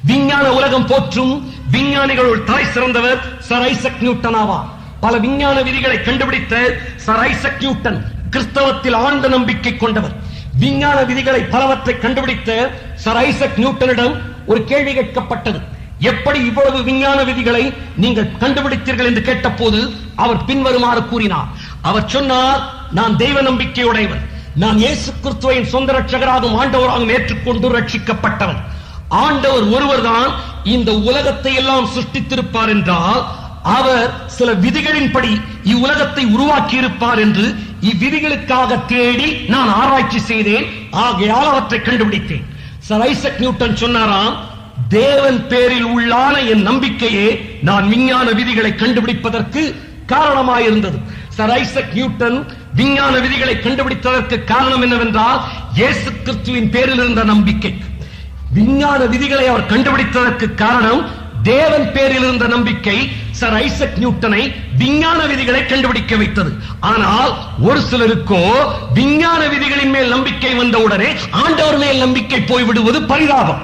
விஞ்ஞான உலகம் போற்றும் விஞ்ஞானிகளுள் தலை சிறந்தவர் சர் ஐசக் நியூட்டன் ஆவார். பல விஞ்ஞான விதிகளை கண்டுபிடித்த சர் ஐசக் நியூட்டன் கிறிஸ்தவத்தில் ஆழ்ந்த நம்பிக்கை கொண்டவர். விஞ்ஞான விதிகளை பலவற்றை கண்டுபிடித்த சர் ஐசக் நியூட்டனிடம் ஒரு கேள்வி கேட்கப்பட்டது. எப்படி இவ்வளவு விஞ்ஞான விதிகளை நீங்கள் கண்டுபிடித்தீர்கள் என்று கேட்டபோது அவர் பின்வருமாறு கூறினார். அவர் சொன்னார், நான் தெய்வ நம்பிக்கையுடையவன். நான் இயேசு கிறிஸ்துவின் சொந்த ரட்சகராகவும் ஆண்டவராகவும் ஏற்றுக்கொண்டு ரட்சிக்கப்பட்டவன். ஆண்டவர் ஒருவர்தான் இந்த உலகத்தை எல்லாம் சிருஷ்டித்திருப்பார் என்றால் அவர் சில விதிகளின்படி இவ்வுலகத்தை உருவாக்கி இருப்பார் என்று இவ்விதிகளுக்காக தேடி நான் ஆராய்ச்சி செய்தேன். ஆகையால் அவற்றை கண்டுபிடித்தேன். சர் ஐசக் நியூட்டன் சொன்னாராம், தேவன் பேரில் உள்ளான என் நம்பிக்கையே நான் விஞ்ஞான விதிகளை கண்டுபிடிப்பதற்கு காரணமாயிருந்தது. சர் ஐசக் நியூட்டன் விஞ்ஞான விதிகளை கண்டுபிடித்ததற்கு காரணம் என்னவென்றால் இயேசு கிறிஸ்துவின் பேரில் இருந்த நம்பிக்கை. விஞ்ஞான விதிகளை அவர் கண்டுபிடித்ததற்கு காரணம் தேவன் பேரில் இருந்த நம்பிக்கை சர் ஐசக் நியூட்டனை விஞ்ஞான விதிகளை கண்டுபிடிக்க வைத்தது. ஆனால் ஒரு சிலருக்கோ விஞ்ஞான விதிகளின் மேல் நம்பிக்கை வந்தவுடனே ஆண்டவர் மேல் நம்பிக்கை போய்விடுவது பரிதாபம்.